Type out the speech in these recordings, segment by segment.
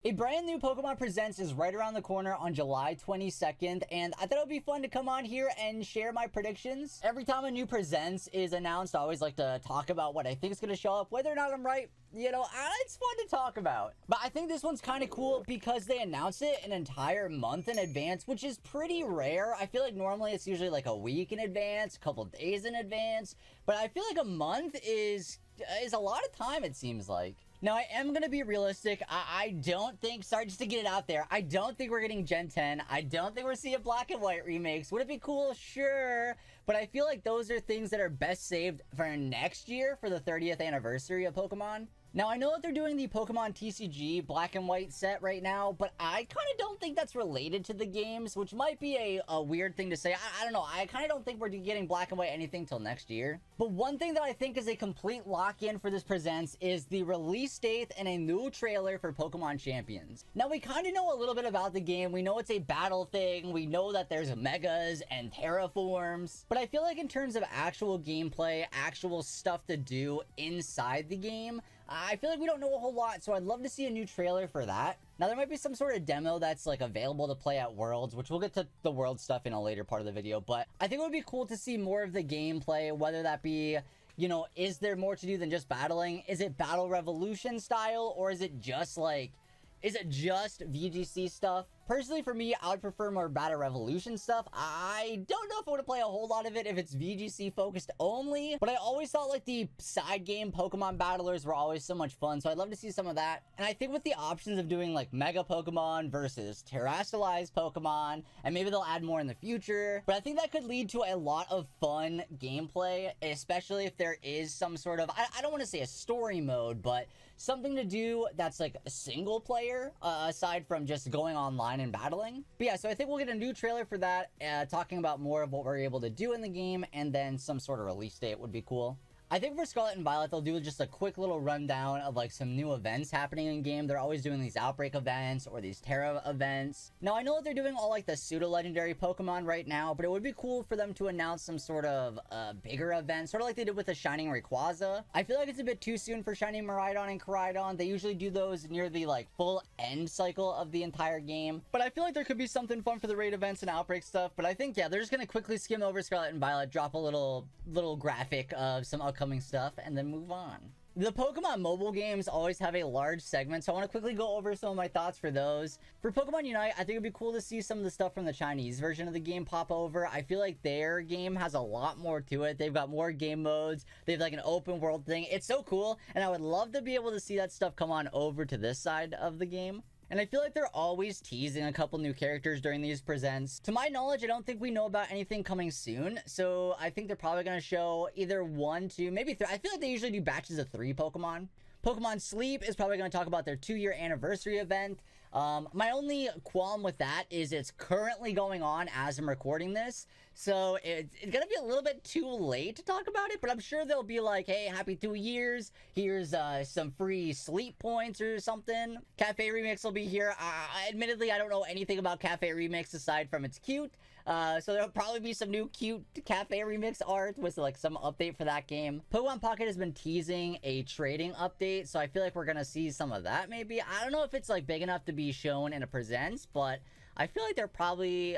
A brand new Pokemon Presents is right around the corner on July 22nd, and I thought it would be fun to come on here and share my predictions. Every time a new Presents is announced, I always like to talk about what I think is going to show up. Whether or not I'm right, you know, it's fun to talk about. But I think this one's kind of cool because they announce it an entire month in advance, which is pretty rare. I feel like normally it's usually like a week in advance, a couple days in advance, but I feel like a month is a lot of time, it seems like. Now, I am going to be realistic. I don't think, sorry, just to get it out there, I don't think we're getting Gen 10. I don't think we're seeing Black and White remakes. Would it be cool? Sure. But I feel like those are things that are best saved for next year for the 30th anniversary of Pokemon. Now, I know that they're doing the Pokemon TCG Black and White set right now, but I kind of don't think that's related to the games, which might be a weird thing to say. I don't know. I kind of don't think we're getting Black and White anything till next year. But one thing that I think is a complete lock-in for this Presents is the release date and a new trailer for Pokemon Champions. Now, we kind of know a little bit about the game. We know it's a battle thing. We know that there's Megas and Terraforms. But I feel like in terms of actual gameplay, actual stuff to do inside the game, I feel like we don't know a whole lot, so I'd love to see a new trailer for that. Now, there might be some sort of demo that's like available to play at Worlds, which we'll get to the World stuff in a later part of the video, but I think it would be cool to see more of the gameplay, whether that be, you know, is there more to do than just battling? Is it Battle Revolution style, or is it just like, is it just VGC stuff? Personally, for me, I would prefer more Battle Revolution stuff. I don't know if I want to play a whole lot of it if it's VGC focused only, but I always thought like the side game Pokemon battlers were always so much fun, so I'd love to see some of that. And I think with the options of doing like Mega Pokemon versus Terrestrialized Pokemon, and maybe they'll add more in the future, but I think that could lead to a lot of fun gameplay, especially if there is some sort of, I don't want to say a story mode, but something to do that's like a single player, aside from just going online and battling. But yeah, so I think we'll get a new trailer for that, talking about more of what we're able to do in the game, and then some sort of release date would be cool. I think for Scarlet and Violet, they'll do just a quick little rundown of like some new events happening in game. They're always doing these Outbreak events or these Terra events. Now, I know that they're doing all like the pseudo-legendary Pokemon right now, but it would be cool for them to announce some sort of bigger event, sort of like they did with the Shining Rayquaza. I feel like it's a bit too soon for Shining Miraidon and Koraidon. They usually do those near the like full end cycle of the entire game, but I feel like there could be something fun for the raid events and Outbreak stuff. But I think, yeah, they're just gonna quickly skim over Scarlet and Violet, drop a little graphic of some upcoming stuff, and then move on. The Pokemon mobile games always have a large segment, so I want to quickly go over some of my thoughts for those. For Pokemon Unite, I think it'd be cool to see some of the stuff from the Chinese version of the game pop over. I feel like their game has a lot more to it. They've got more game modes. They have like an open world thing. It's so cool, and I would love to be able to see that stuff come on over to this side of the game. And I feel like they're always teasing a couple new characters during these presents. To my knowledge, I don't think we know about anything coming soon. So I think they're probably going to show either 1, 2, maybe 3. I feel like they usually do batches of 3 Pokemon. Pokemon Sleep is probably going to talk about their 2-year anniversary event. My only qualm with that is it's currently going on as I'm recording this. So it's going to be a little bit too late to talk about it, but I'm sure they'll be like, hey, happy 2 years. Here's some free sleep points or something. Cafe Remix will be here. Admittedly, I don't know anything about Cafe Remix aside from it's cute. So there'll probably be some new cute Cafe Remix art with like some update for that game. Pokemon Pocket has been teasing a trading update, so I feel like we're gonna see some of that maybe. I don't know if it's like big enough to be shown in a Presents, but I feel like they're probably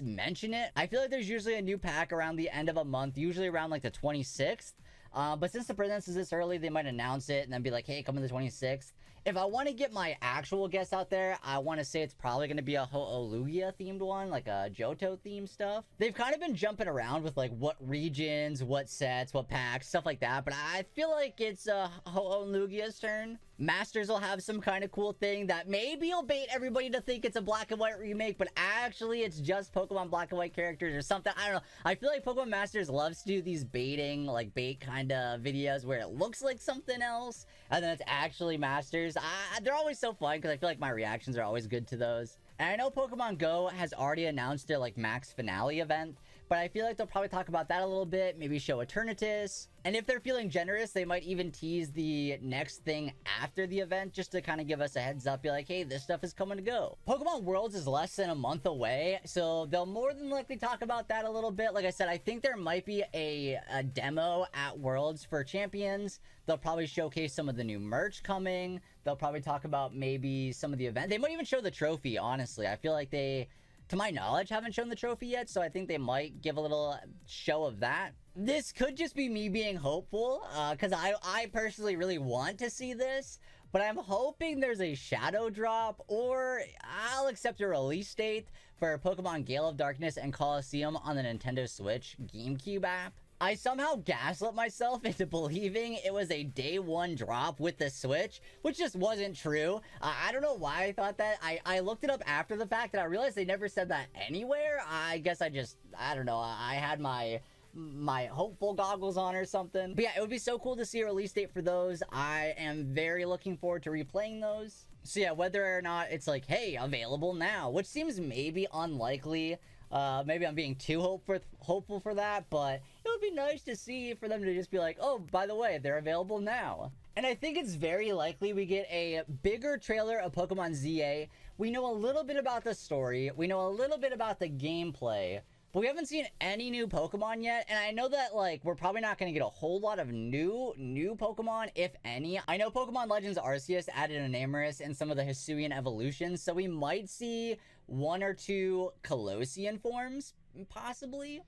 mention it. I feel like there's usually a new pack around the end of a month, usually around like the 26th. But since the Presents is this early, they might announce it and then be like, hey, come on the 26th. If I want to get my actual guess out there, I want to say it's probably going to be a Ho-Oh-Lugia themed one, like a Johto themed stuff. They've kind of been jumping around with like what regions, what sets, what packs, stuff like that. But I feel like it's Ho-Oh-Lugia's turn. Masters will have some kind of cool thing that maybe will bait everybody to think it's a Black and White remake, but actually it's just Pokemon Black and White characters or something. I don't know. I feel like Pokemon Masters loves to do these baiting, like bait kind of videos where it looks like something else and then it's actually Masters. They're always so fun because I feel like my reactions are always good to those. And I know Pokemon Go has already announced their like max finale event, but I feel like they'll probably talk about that a little bit, maybe show Eternatus. And if they're feeling generous, they might even tease the next thing after the event just to kind of give us a heads up, be like, hey, this stuff is coming to go. Pokemon Worlds is less than a month away, so they'll more than likely talk about that a little bit. Like I said, I think there might be a demo at Worlds for champions. They'll probably showcase some of the new merch coming. They'll probably talk about maybe some of the event. They might even show the trophy, honestly. I feel like they, to my knowledge, haven't shown the trophy yet, so I think they might give a little show of that. This could just be me being hopeful, because I personally really want to see this, but I'm hoping there's a shadow drop, or I'll accept a release date for Pokemon Gale of Darkness and Colosseum on the Nintendo Switch GameCube app. I somehow gaslit myself into believing it was a day one drop with the Switch, which just wasn't true. I don't know why I thought that. I looked it up after the fact, and I realized they never said that anywhere. I guess I don't know. I had my hopeful goggles on or something. But yeah, it would be so cool to see a release date for those. I am very looking forward to replaying those. So yeah, whether or not it's like, hey, available now, which seems maybe unlikely. Maybe I'm being too hopeful for that, but it would be nice to see for them to just be like, oh, by the way, they're available now. And I think it's very likely we get a bigger trailer of Pokemon ZA. We know a little bit about the story. We know a little bit about the gameplay. But we haven't seen any new Pokemon yet, and I know that, like, we're probably not going to get a whole lot of new Pokemon, if any. I know Pokemon Legends Arceus added an Amorous in some of the Hisuian evolutions, so we might see 1 or 2 Colossian forms, possibly.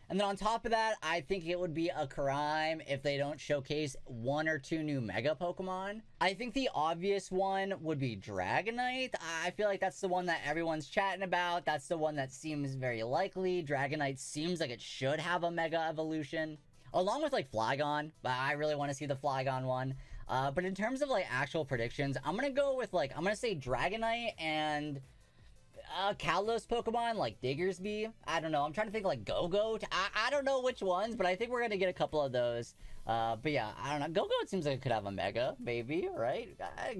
And then on top of that, I think it would be a crime if they don't showcase 1 or 2 new Mega Pokemon. I think the obvious one would be Dragonite. I feel like that's the one that everyone's chatting about. That's the one that seems very likely. Dragonite seems like it should have a Mega Evolution, along with, like, Flygon. But I really want to see the Flygon one. But in terms of, like, actual predictions, I'm going to go with, like, I'm going to say Dragonite and Kalos Pokemon, like Diggersby. I don't know. I'm trying to think, like, Go-Goat. I don't know which ones, but I think we're going to get a couple of those. But yeah, I don't know. Go-Goat seems like it could have a Mega, maybe, right?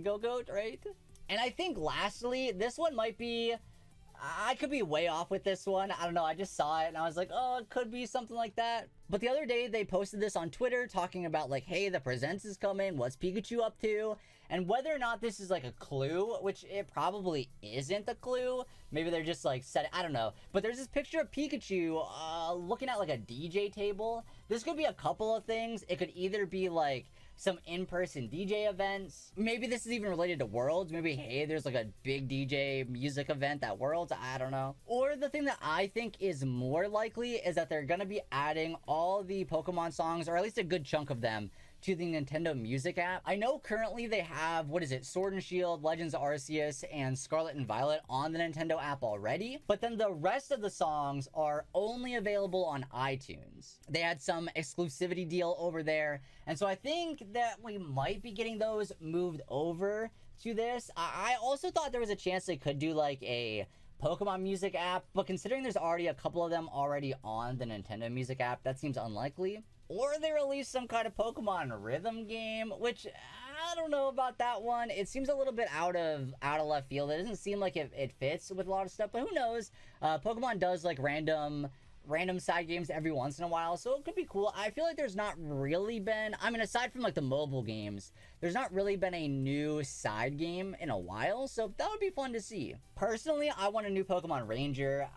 Go-Goat, right? And I think lastly, this one might be, I could be way off with this one. I don't know. I just saw it and I was like, oh, it could be something like that. But the other day they posted this on Twitter talking about, like, hey, the Presents is coming. What's Pikachu up to? And whether or not this is, like, a clue, which it probably isn't a clue. Maybe they're just, like, I don't know. But there's this picture of Pikachu looking at, like, a DJ table. This could be a couple of things. It could either be, like, some in-person DJ events. Maybe this is even related to Worlds. Maybe, hey, there's, like, a big DJ music event at Worlds. I don't know. Or the thing that I think is more likely is that they're gonna be adding all the Pokemon songs, or at least a good chunk of them, to the Nintendo Music app. I know currently they have, what is it, Sword and Shield, Legends Arceus, and Scarlet and Violet on the Nintendo app already, but then the rest of the songs are only available on iTunes. They had some exclusivity deal over there, and so I think that we might be getting those moved over to this. I also thought there was a chance they could do, like, a Pokemon Music app, but considering there's already a couple of them already on the Nintendo Music app, that seems unlikely. Or they release some kind of Pokemon rhythm game, which I don't know about that one. It seems a little bit out of left field. It doesn't seem like it fits with a lot of stuff, but who knows? Pokemon does, like, random side games every once in a while, so it could be cool. I feel like there's not really been, I mean, aside from, like, the mobile games, there's not really been a new side game in a while, so that would be fun to see. Personally, I want a new Pokemon Ranger.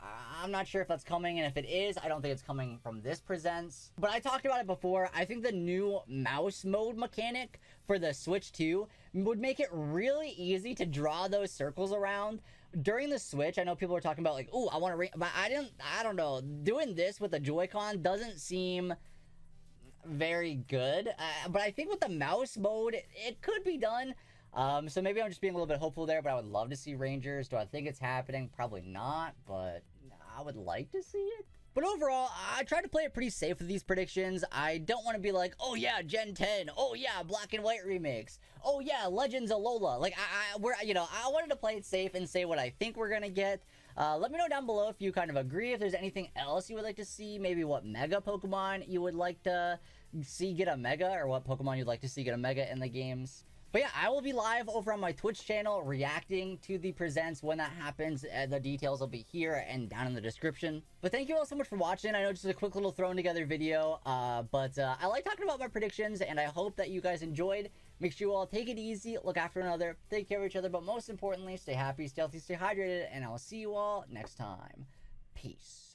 I'm not sure if that's coming, and if it is, I don't think it's coming from this Presents. But I talked about it before. I think the new mouse mode mechanic for the Switch 2 would make it really easy to draw those circles around. During the Switch, I know people were talking about, like, oh, I want to, but I don't know. Doing this with the Joy-Con doesn't seem very good. But I think with the mouse mode, it could be done. So maybe I'm just being a little bit hopeful there, but I would love to see Rangers. Do I think it's happening? Probably not, but I would like to see it. But overall, I try to play it pretty safe with these predictions. I don't want to be like, oh yeah, Gen 10. Oh yeah, Black and White remakes. Oh yeah, Legends Alola. Like, I wanted to play it safe and say what I think we're gonna get. Let me know down below if you kind of agree, if there's anything else you would like to see, maybe what Mega Pokemon you would like to see get a Mega, or what Pokemon you'd like to see get a Mega in the games. But yeah, I will be live over on my Twitch channel reacting to the presents when that happens. The details will be here and down in the description. But thank you all so much for watching. I know just a quick little thrown together video, but I like talking about my predictions, and I hope that you guys enjoyed. Make sure you all take it easy, look after one another, take care of each other, but most importantly, stay happy, stay healthy, stay hydrated, and I will see you all next time. Peace.